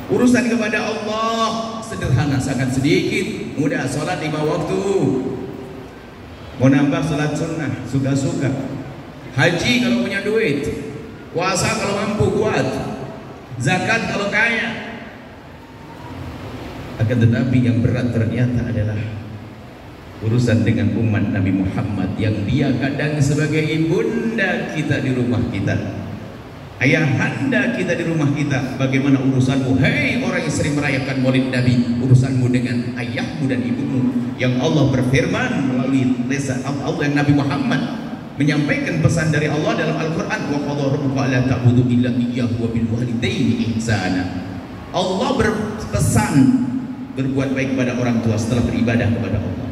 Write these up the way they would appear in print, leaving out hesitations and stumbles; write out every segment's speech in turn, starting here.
Urusan kepada Allah sederhana, sangat sedikit, mudah. Sholat 5 waktu, mau nambah sholat sunnah suka-suka. Haji kalau punya duit, puasa kalau mampu kuat, zakat kalau kaya. Akan tetapi yang berat ternyata adalah urusan dengan umat Nabi Muhammad, yang dia kadang sebagai ibunda kita di rumah kita, ayahanda kita di rumah kita. Bagaimana urusanmu, hei orang yang sering merayakan maulid Nabi, urusanmu dengan ayahmu dan ibumu, yang Allah berfirman melalui lisan Allah yang Nabi Muhammad menyampaikan pesan dari Allah dalam Al-Quran, wa qadha rabbuka alla ta'budu illa iyyahu wa bil walidaini ihsana. Allah berpesan berbuat baik kepada orang tua setelah beribadah kepada Allah.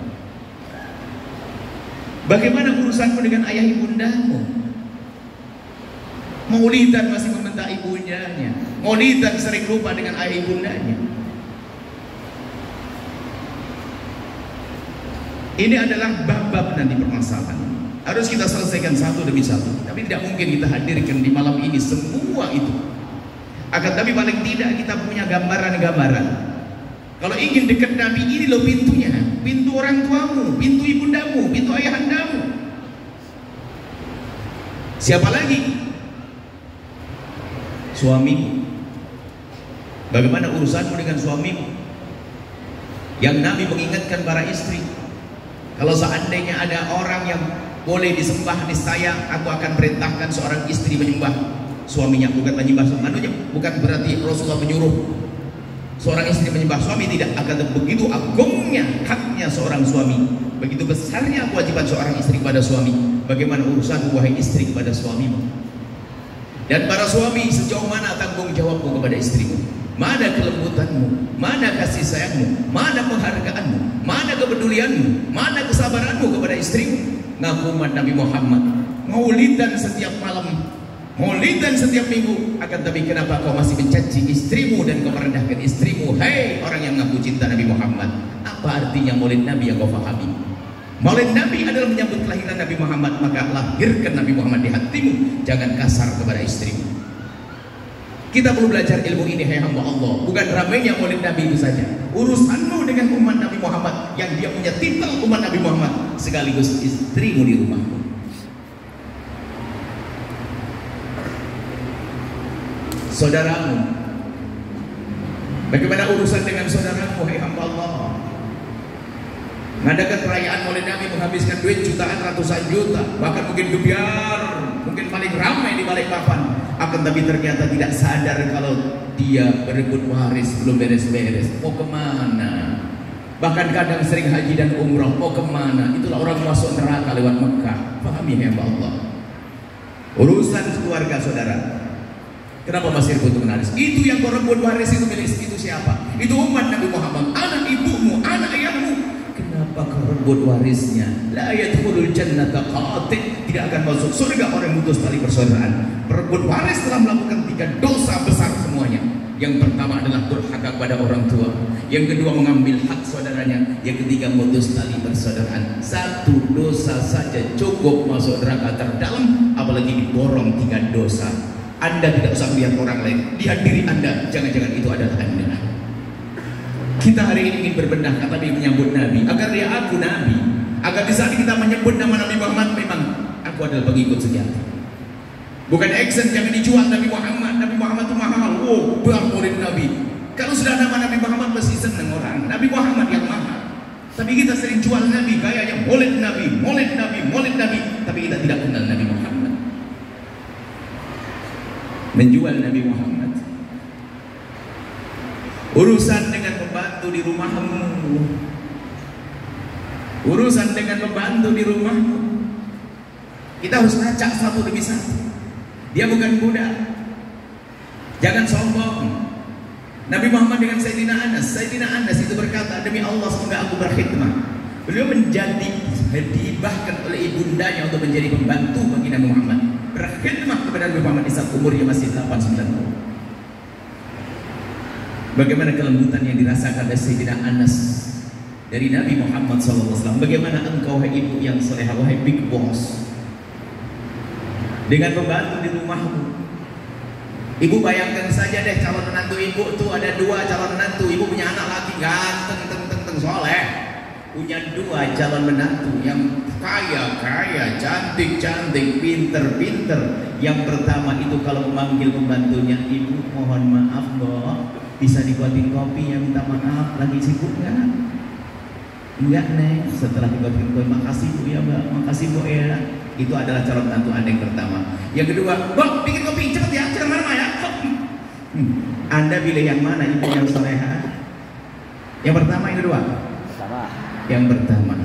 Bagaimana urusanmu dengan ayah ibundamu? Maulidan masih membentak ibundanya, maulidan sering lupa dengan ayah ibundanya. Ini adalah bab-bab nanti permasalahan. Harus kita selesaikan satu demi satu. Tapi tidak mungkin kita hadirkan di malam ini semua itu. Akan tapi paling tidak kita punya gambaran-gambaran. Kalau ingin dekat Nabi, ini loh pintunya. Pintu orang tuamu, pintu ibundamu, pintu ayahandamu. Siapa lagi? Suamimu. Bagaimana urusanmu dengan suamimu? Yang Nabi mengingatkan para istri, kalau seandainya ada orang yang boleh disembah, disayang, aku akan perintahkan seorang istri menyembah suaminya. Bukan menyembah suaminya, bukan berarti Rasulullah menyuruh seorang istri menyembah suami, tidak. Akan begitu agungnya haknya seorang suami, begitu besarnya kewajiban seorang istri kepada suami. Bagaimana urusan wahai istri kepada suamimu? Dan para suami, sejauh mana tanggung jawabmu kepada istrimu? Mana kelembutanmu? Mana kasih sayangmu? Mana penghargaanmu? Mana kepedulianmu? Mana kesabaranmu kepada istrimu? Ngaku umat Nabi Muhammad, maulidan setiap malam, maulidan setiap minggu. Akan tapi kenapa kau masih mencaci istrimu dan kau merendahkan istrimu? Hei orang yang ngaku cinta Nabi Muhammad, apa artinya maulid Nabi yang kau fahami? Maulid Nabi adalah menyambut kelahiran Nabi Muhammad, maka lahirkan Nabi Muhammad di hatimu. Jangan kasar kepada istrimu. Kita perlu belajar ilmu ini, hai hamba Allah. Bukan ramainya maulid Nabi itu saja. Urusanmu dengan umat Nabi Muhammad, yang dia punya titel umat Nabi Muhammad, sekaligus istrimu di rumahmu. Saudaramu, bagaimana urusan dengan saudaramu, hai hamba Allah? Mengadakan perayaan maulid Nabi, menghabiskan duit jutaan, ratusan juta, bahkan mungkin gebiar, mungkin paling ramai di Balikpapan. Akan tapi ternyata tidak sadar kalau dia berebut waris belum beres-beres. Mau kemana? Bahkan kadang sering haji dan umroh, mau kemana? Itulah orang masuk neraka lewat Mekah. Pahami ya Allah. Urusan keluarga saudara, kenapa masih ribut menangis? Itu yang kau rebut waris itu milik itu siapa? Itu umat Nabi Muhammad, anak ibumu, anak ayahmu. Kenapa kau rebut warisnya? La yadkhulul jannata qati', tidak akan masuk surga orang yang putus tali persaudaraan. Berebut waris telah melakukan 3 dosa besar semuanya. Yang pertama adalah durhaka kepada orang tua, yang kedua mengambil hak saudaranya, yang ketiga memutus tali persaudaraan. 1 dosa saja cukup masuk neraka terdalam, apalagi diborong 3 dosa. Anda tidak usah melihat orang lain, lihat diri Anda, jangan-jangan itu adalah Anda. Kita hari ini ingin berbenah, kata Nabi menyambut Nabi, agar dia aku Nabi, agar di saat kita menyebut nama Nabi Muhammad, memang aku adalah pengikut sejati. Bukan action, jangan dijual Nabi Muhammad. Nabi Muhammad itu mahal. Oh, bang murid Nabi. Kalau sudah nama Nabi Muhammad pasti senang orang. Nabi Muhammad yang mahal. Tapi kita sering jual Nabi, gayanya maulid Nabi, maulid Nabi, maulid Nabi. Tapi kita tidak kenal Nabi Muhammad. Menjual Nabi Muhammad. Urusan dengan pembantu di rumahmu, urusan dengan pembantu di rumahmu, kita harus ngacak satu demi satu. Dia bukan budak. Jangan sombong. Nabi Muhammad dengan Sayyidina Anas itu berkata, demi Allah semoga aku berkhidmat. Beliau menjadi dihibahkan oleh ibundanya untuk menjadi pembantu bagi Nabi Muhammad, berkhidmat kepada Nabi Muhammad di saat umurnya masih 8-9 tahun. Bagaimana kelembutan yang dirasakan oleh Sayyidina Anas dari Nabi Muhammad SAW. Bagaimana engkau, wahai ibu yang solehah, wahai big boss, dengan pembantu di rumahmu, Ibu bayangkan saja deh, calon menantu ibu tuh ada 2 calon menantu. Ibu punya anak laki ganteng, teng soleh. Punya 2 calon menantu yang kaya, cantik, pinter. Yang pertama itu kalau memanggil pembantunya, ibu mohon maaf Mbok, bisa dibuatin kopi, ya minta maaf, lagi sibuk nggak? Enggak Neng. Setelah dibuatin kopi, makasih Bu ya Mbak, makasih Bu ya. Itu adalah calon menantu Anda yang pertama. Yang kedua, Mbok bikin kopi cepet ya, jangan marah ya. Anda pilih yang mana, ibu yang soleha? Yang pertama, yang kedua? Yang pertama.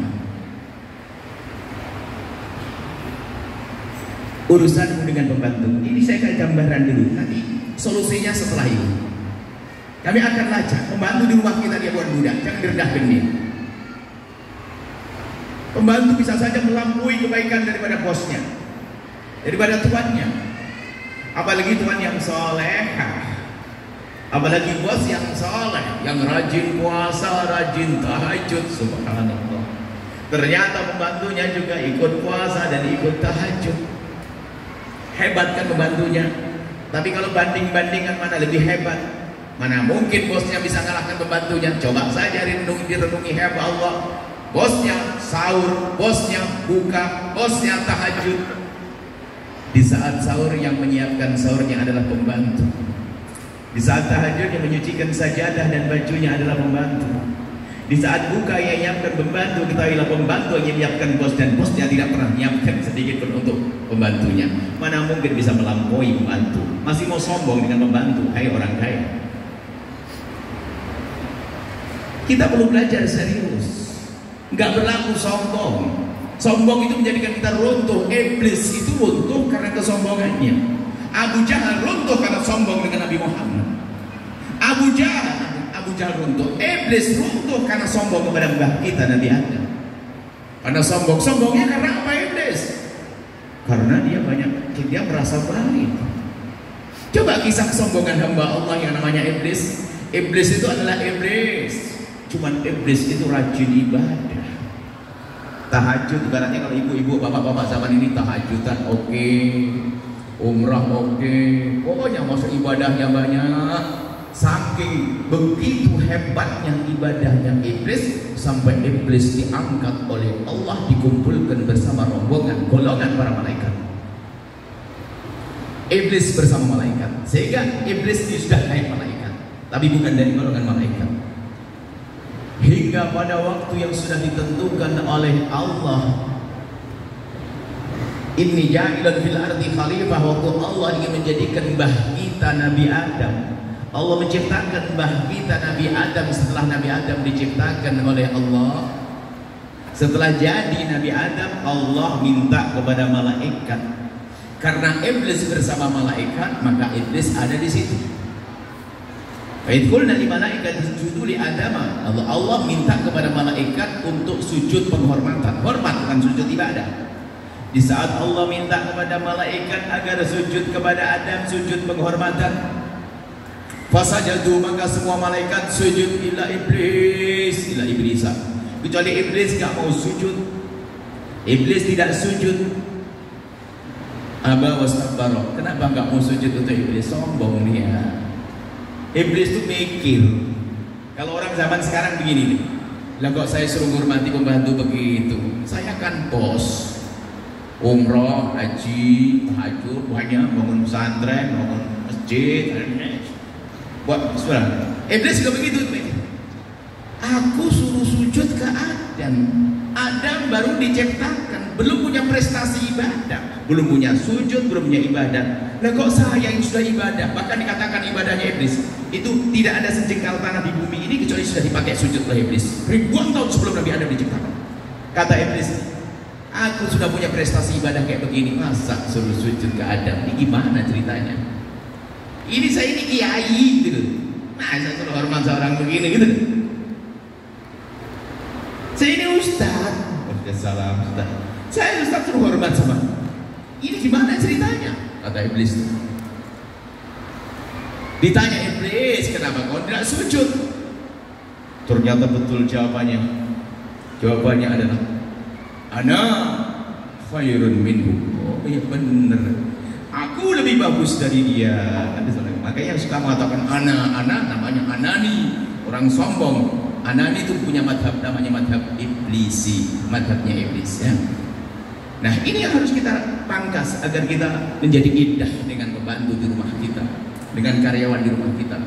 Urusanmu dengan pembantu. Ini saya kasih gambaran dulu. Nanti solusinya setelah ini. Kami akan lacak pembantu di rumah kita, dia buat budak, jangan direndahkan dia. Pembantu bisa saja melampaui kebaikan daripada bosnya, daripada tuannya. Apalagi tuan yang soleha, apalagi bos yang soleh, yang rajin puasa, rajin tahajud. Subhanallah. Ternyata pembantunya juga ikut puasa dan ikut tahajud. Hebat kan pembantunya. Tapi kalau banding-bandingan mana lebih hebat, mana mungkin bosnya bisa ngalahkan pembantunya. Coba saja direnungi hebat Allah. Bosnya sahur, bosnya buka, bosnya tahajud. Di saat sahur yang menyiapkan sahurnya adalah pembantu. Di saat tahajud yang menyucikan sajadah dan bajunya adalah pembantu. Di saat buka yang menyiapkan pembantu, ketahuilah pembantu yang menyiapkan bos, dan bosnya tidak pernah menyiapkan sedikit pun untuk pembantunya. Mana mungkin bisa melampaui pembantu? Masih mau sombong dengan pembantu? Hai orang kaya. Kita perlu belajar serius. Nggak berlaku sombong. Sombong itu menjadikan kita runtuh. Iblis itu runtuh karena kesombongannya. Abu Jahal runtuh karena sombong dengan Nabi Muhammad. Abu Jahal runtuh. Iblis runtuh karena sombong kepada mbah kita Nabi Adam. Karena sombongnya karena apa Iblis? Karena dia merasa baik. Coba kisah kesombongan hamba Allah yang namanya Iblis. Iblis itu adalah iblis. Cuman iblis itu rajin ibadah. Tahajud, ibaratnya kalau ibu-ibu, bapak-bapak zaman ini tahajudan oke, umrah oke, pokoknya masuk ibadahnya banyak. Saking begitu hebatnya ibadahnya iblis, sampai iblis diangkat oleh Allah, dikumpulkan bersama rombongan golongan para malaikat. Iblis bersama malaikat, sehingga iblis ini sudah naik malaikat, tapi bukan dari golongan malaikat. Hingga pada waktu yang sudah ditentukan oleh Allah, inni ja'ilun fil ardi khalifah, waktu Allah ingin menjadikan mbah kita Nabi Adam. Allah menciptakan mbah kita Nabi Adam setelah Nabi Adam diciptakan oleh Allah. Setelah jadi Nabi Adam, Allah minta kepada malaikat. Karena iblis bersama malaikat, maka iblis ada di situ. Qulna li malaikati isjudu li Adama. Allah minta kepada malaikat untuk sujud penghormatan. Hormat, bukan sujud ibadah. Di saat Allah minta kepada malaikat agar sujud kepada Adam, sujud penghormatan, fasajadu, maka semua malaikat sujud illa iblisa. Kecuali iblis gak mau sujud. Iblis tidak sujud. Aba wastakbara. Kenapa gak mau sujud untuk iblis? Sombong dia. Iblis itu mikir, kalau orang zaman sekarang begini nih, lah kok saya suruh menghormati pembantu begitu? Saya kan bos, umroh, haji, tahajud, banyak, bangun pesantren, bangun masjid, buat suara. Iblis juga begitu. Aku suruh sujud ke Adam. Adam baru diciptakan, belum punya prestasi ibadah, belum punya sujud, belum punya ibadah. Lah kok saya yang sudah ibadah, bahkan dikatakan ibadahnya iblis itu tidak ada sejengkal tanah di bumi ini kecuali sudah dipakai sujud oleh iblis ribuan tahun sebelum Nabi Adam diciptakan. Kata iblis, aku sudah punya prestasi ibadah kayak begini, masa suruh sujud ke Adam? Ini gimana ceritanya? Ini saya ini kiai gitu, masa suruh hormat seorang begini gitu? Saya ini ustaz, salam ustaz. Saya ustaz suruh hormat sama. Ini gimana ceritanya? Kata iblis. Ditanya iblis, kenapa kau tidak sujud? Ternyata betul jawabannya. Jawabannya adalah ana khairun minhu. Oh iya benar. Aku lebih bagus dari dia. Ada Makanya suka mengatakan anak namanya Anani, orang sombong. Anani itu punya madhab, namanya madhab iblisi, madhabnya iblis ya. Nah ini yang harus kita pangkas agar kita menjadi indah dengan pembantu di rumah kita, dengan karyawan di rumah kita,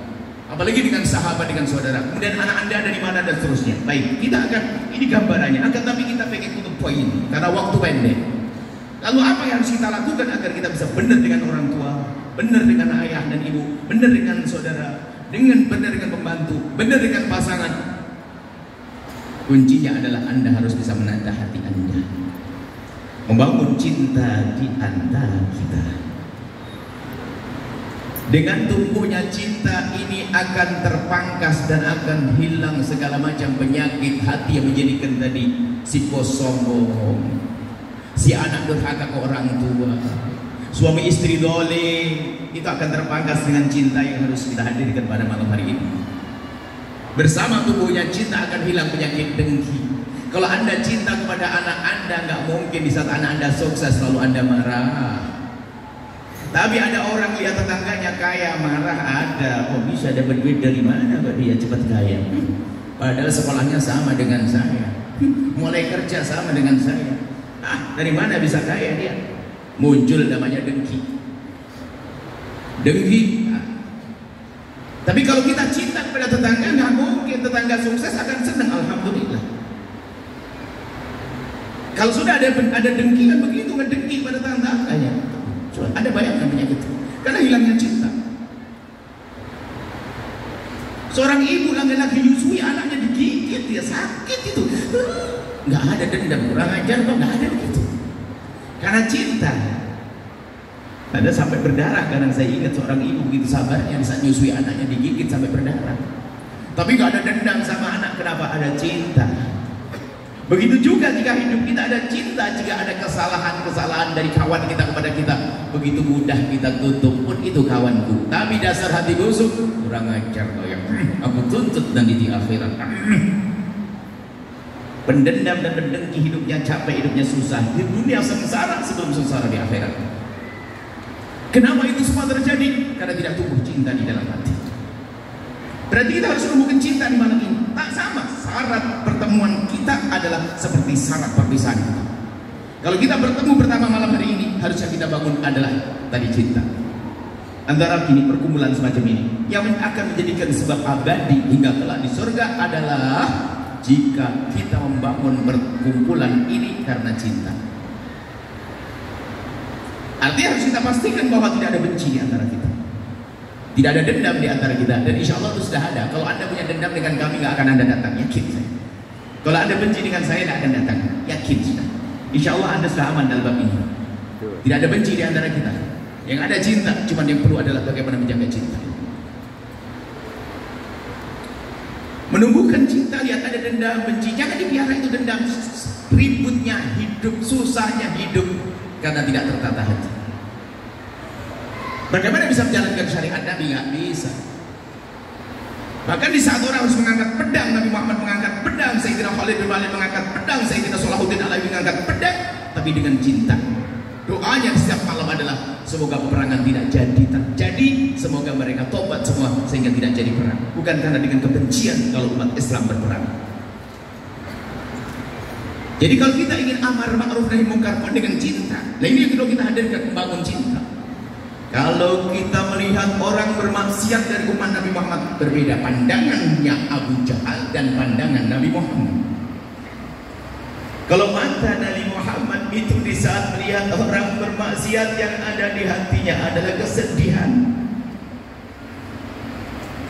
apalagi dengan sahabat, dengan saudara. Kemudian anak anda dari mana dan seterusnya. Baik, kita akan, ini gambarannya. Akan tapi kita pengen tutup poin karena waktu pendek. Lalu apa yang harus kita lakukan agar kita bisa benar dengan orang tua, benar dengan ayah dan ibu, benar dengan saudara, benar dengan pembantu, benar dengan pasangan? Kuncinya adalah anda harus bisa menata hati anda, membangun cinta di antara kita. Dengan tumbuhnya cinta ini akan terpangkas dan akan hilang segala macam penyakit hati yang menjadikan tadi si bos sombong, si anak durhaka ke orang tua, suami istri dolim. Itu akan terpangkas dengan cinta yang harus kita hadirkan pada malam hari ini. Bersama tumbuhnya cinta akan hilang penyakit dengki. Kalau anda cinta kepada anak anda, nggak mungkin di saat anak anda sukses lalu anda marah. Tapi ada orang lihat tetangganya kaya marah, ada. Oh bisa dapat duit dari mana kok dia cepat kaya? Padahal sekolahnya sama dengan saya, mulai kerja sama dengan saya. Dari mana bisa kaya dia? Muncul namanya dengki. Dengki. Tapi kalau kita cinta kepada tetangga, nggak mungkin tetangga sukses akan senang, alhamdulillah. Kalau sudah ada dengki kan begitu, ngedengki pada tetangganya. Ada bayangkan penyakit itu karena hilangnya cinta. Seorang ibu laki-laki nyusui anaknya digigit, dia sakit itu. Nggak ada dendam, kurang ajar kok, nggak ada begitu. Karena cinta. Ada sampai berdarah. Kadang saya ingat seorang ibu begitu sabarnya saat nyusui anaknya digigit sampai berdarah. Tapi nggak ada dendam sama anak. Kenapa? Ada cinta. Begitu juga jika hidup kita ada cinta, jika ada kesalahan-kesalahan dari kawan kita kepada kita, begitu mudah kita tutup. Pun itu kawanku, tapi dasar hati busuk, kurang ajar kau yang aku tuntut nanti di akhirat. Pendendam dan pendengki hidupnya capek, hidupnya susah. Di dunia sengsara sebelum sengsara di akhirat. Kenapa itu semua terjadi? Karena tidak tumbuh cinta di dalam hati. Berarti kita harus menumbuhkan cinta di malam ini. Tak sama, syarat pertemuan kita adalah seperti syarat perpisahan kita. Kalau kita bertemu pertama malam hari ini, harusnya kita bangun adalah tadi cinta. Antara kini perkumpulan semacam ini yang akan menjadikan sebab abadi hingga kelak di surga adalah jika kita membangun perkumpulan ini karena cinta. Artinya harus kita pastikan bahwa tidak ada benci di antara kita. Tidak ada dendam di antara kita, dan insya Allah itu sudah ada. Kalau anda punya dendam dengan kami, nggak akan anda datang, yakin saya. Kalau anda benci dengan saya, nggak akan datang, yakin sudah. Insya Allah anda sudah aman dalam bab ini. Tidak ada benci di antara kita. Yang ada cinta, cuma yang perlu adalah bagaimana menjaga cinta. Menumbuhkan cinta, lihat ada dendam, benci, jangan dipiara itu dendam. Ributnya hidup, susahnya hidup, karena tidak tertata hati. Bagaimana bisa menjalankan syariat Nabi? Nggak bisa. Bahkan di saat orang harus mengangkat pedang, Nabi Muhammad mengangkat pedang, Sayyidina Khalid bin Walid mengangkat pedang, Sayyidina Salahuddin Alawi mengangkat pedang, tapi dengan cinta. Doanya setiap malam adalah semoga peperangan tidak terjadi, semoga mereka tobat semua sehingga tidak jadi perang. Bukan karena dengan kebencian kalau umat Islam berperang. Jadi kalau kita ingin amar ma'ruf nahi munkar pun dengan cinta. Nah ini yang kedua kita hadirkan, membangun cinta. Kalau kita melihat orang bermaksiat dari umat Nabi Muhammad, berbeda pandangannya Abu Jahal dan pandangan Nabi Muhammad. Kalau mata Nabi Muhammad itu di saat melihat orang bermaksiat, yang ada di hatinya adalah kesedihan.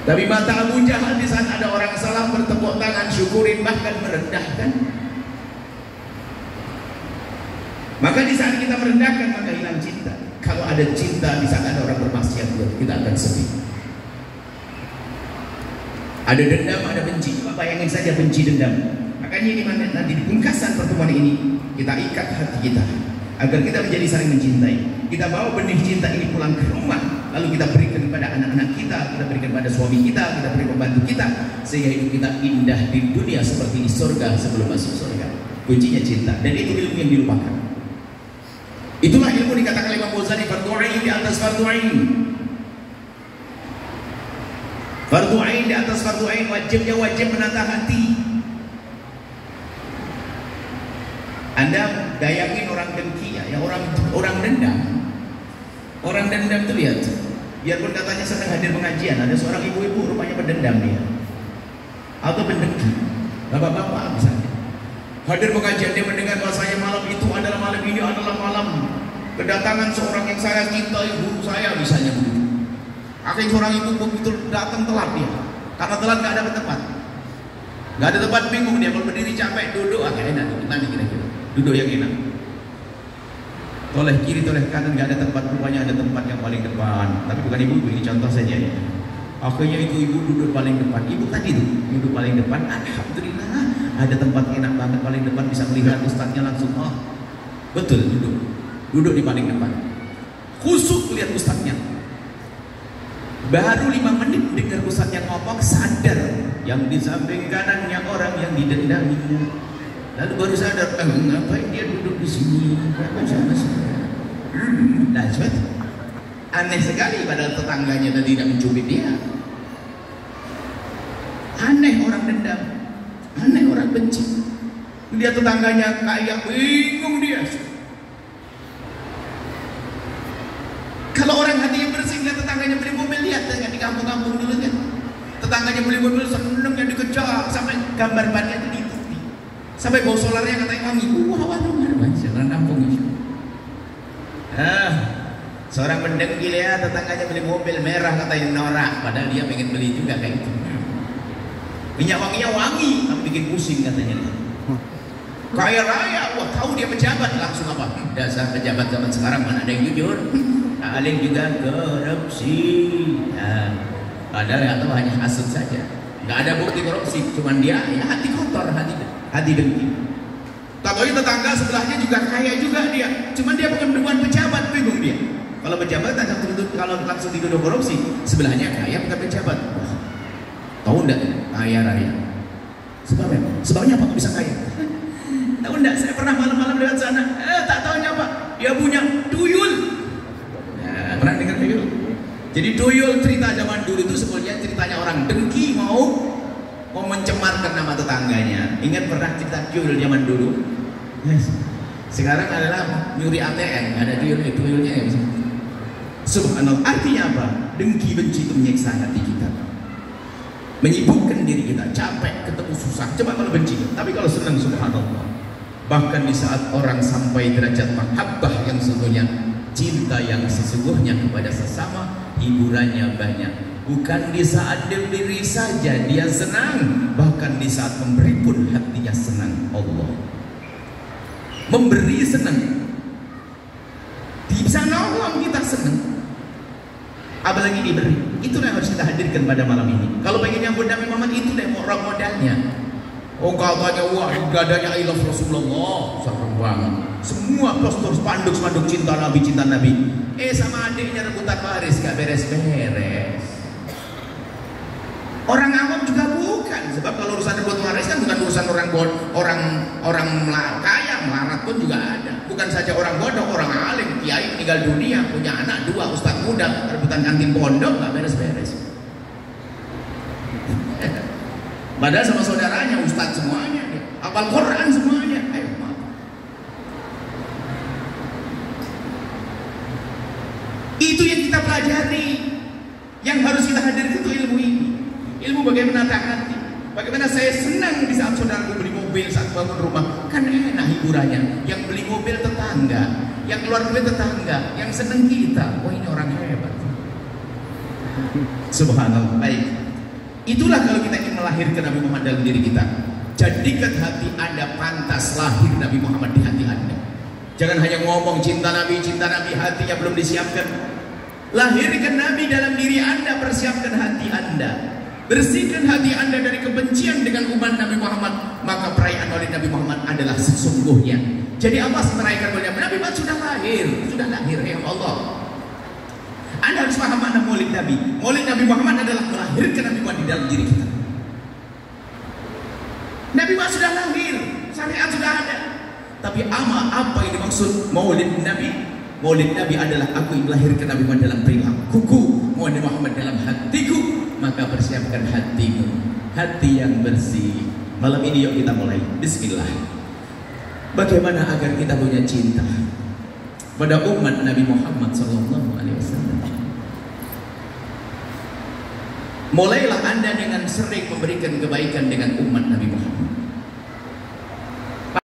Tapi mata Abu Jahal di saat ada orang salah bertepuk tangan, syukurin, bahkan merendahkan. Maka di saat kita merendahkan, maka hilang cinta. Kalau ada cinta di saat ada orang bermaksiat, kita akan sedih. Ada dendam, ada benci. Bayangin saja benci, dendam. Makanya ini nanti di pungkasan pertemuan ini kita ikat hati kita agar kita menjadi saling mencintai. Kita bawa benih cinta ini pulang ke rumah, lalu kita berikan kepada anak-anak kita berikan kepada suami kita berikan pembantu kita, sehingga hidup kita indah di dunia seperti di surga sebelum masuk surga. Kuncinya cinta, dan itu ilmu yang dilupakan. Itulah ilmu dikatakan Imam Ghazali, fardu ain di atas fardu ain. Fardu ain di atas fardu ain, wajib menata hati. Anda bayangin orang dengki ya, orang dendam. Orang dendam tuh lihat, biarpun katanya senang hadir pengajian, ada seorang ibu-ibu rupanya berdendam dia, atau mendengki. Bapak-bapak misalnya hadir pengajian, dia mendengar bahwasanya malam itu adalah malam ini adalah malam kedatangan seorang yang saya cintai, guru saya misalnya begitu. Akhirnya seorang ibu begitu datang telat dia, karena telat nggak ada tempat. Nggak ada tempat, bingung dia, kalau berdiri capek, duduk agak enak, nanti kira-kira duduk yang enak. Toleh kiri, toleh kanan, nggak ada tempat, rupanya ada tempat yang paling depan. Tapi bukan ibu, ini contoh saja ya. Akhirnya itu ibu duduk paling depan. Ibu tadi tuh duduk paling depan. Alhamdulillah ada tempat enak banget paling depan, bisa melihat ustadznya langsung. Oh betul, duduk di paling depan. Khusyuk lihat ustadznya. Baru 5 menit dengar ustadznya ngomong, sadar yang di samping kanannya orang yang didendaminya. Lalu baru sadar, ngapain dia duduk di sini? Ngapain sama saya? Najmat. Aneh sekali, padahal tetangganya tadi tidak mencubit dia. Aneh orang dendam, aneh orang benci. Dia tetangganya kayak bingung dia. Kalau orang hatinya bersih, lihat tetangganya beli mobil, lihat tanya di kampung-kampung dulu kan. Tetangganya beli mobil, seneng yang dikejar sampai gambar bannya itu diikuti. Sampai bau solarnya katanya wangi. Wah, orang kampung itu. Seorang pendengki lihat tetangganya beli mobil merah, katanya norak, padahal dia pengen beli juga kayak itu. Minyak wanginya wangi, tapi bikin pusing katanya. Kaya raya, wah tahu dia pejabat, langsung apa? Dasar pejabat zaman sekarang mana ada yang jujur? Paling juga korupsi. Padahal nggak tahu, hanya hasut saja. Nggak ada bukti korupsi, cuman dia ya hati kotor, hati dengki. Tapi tetangga sebelahnya juga kaya juga dia, cuman dia bukan pejabat, bingung dia. Kalau pejabat kalau langsung dituduh korupsi, sebelahnya kaya bukan pejabat. Wah, tahu enggak kaya raya? Sebabnya apa kok bisa kaya? Tahu enggak, saya pernah malam-malam lewat sana. Tak tahunya apa? Dia punya tuyul. Nah, pernah dengar tuyul? Jadi tuyul cerita zaman dulu itu sebetulnya ceritanya orang dengki mau mencemarkan nama tetangganya. Ingat pernah cerita tuyul zaman dulu? Yes. Sekarang adalah nyuri ATM, ada tuyulnya ya. Subhanallah, artinya apa? Dengki benci itu menyiksa hati kita, menyibukkan diri kita, capek, ketemu susah. Coba kalau benci, tapi kalau senang, subhanallah. Bahkan di saat orang sampai derajat mahabbah yang sesungguhnya, cinta yang sesungguhnya kepada sesama, hiburannya banyak. Bukan di saat diberi saja dia senang, bahkan di saat memberi pun hatinya senang. Allah memberi senang, di sana Allah kita senang, apalagi diberi. Itulah yang harus kita hadirkan pada malam ini. Kalau pengen nyambut Nabi Muhammad, itu deh modalnya. Oh katanya, wah gadanya I love Rasulullah, serem banget. Semua poster spanduk cinta Nabi. Sama adiknya rebutan waris, gak beres-beres. Orang awam juga bukan, sebab kalau urusan rebut waris kan bukan urusan orang kaya, melarat pun juga ada. Bukan saja orang bodoh, orang alim, kiai meninggal dunia, punya anak 2, ustaz muda, rebutan kantin pondok, gak beres-beres. Padahal sama saudaranya, ustaz semuanya, hafal Quran semuanya. Ayo, maaf. Itu yang kita pelajari, yang harus kita hadirkan itu ilmu ini. Ilmu bagaimana hati, bagaimana saya senang di saat saudaraku beli mobil, saat bangun rumah, kan enak hiburannya. Yang beli mobil tetangga, yang keluar duit tetangga, yang senang kita. Wah, ini orang hebat. Subhanallah. Baik, itulah kalau kita ingin melahirkan Nabi Muhammad dalam diri kita. Jadikan hati Anda pantas lahir Nabi Muhammad di hati Anda. Jangan hanya ngomong cinta Nabi, hatinya belum disiapkan. Lahirkan Nabi dalam diri Anda, persiapkan hati Anda. Bersihkan hati Anda dari kebencian dengan umat Nabi Muhammad, maka perayaan Maulid Nabi Muhammad adalah sesungguhnya. Jadi apa merayakan Maulid Nabi Muhammad? Sudah lahir ya Allah. Anda harus paham makna Maulid Nabi. Maulid Nabi Muhammad adalah melahirkan Nabi Muhammad di dalam diri kita. Nabi Muhammad sudah lahir, syariat sudah ada. Tapi apa yang dimaksud Maulid Nabi? Maulid Nabi adalah aku yang melahirkan Nabi Muhammad dalam perilakuku, Maulid Muhammad dalam hatiku. maka persiapkan hatimu, hati yang bersih. Malam ini yuk kita mulai. Bismillah. Bagaimana agar kita punya cinta pada umat Nabi Muhammad SAW? Mulailah Anda dengan sering memberikan kebaikan dengan umat Nabi Muhammad.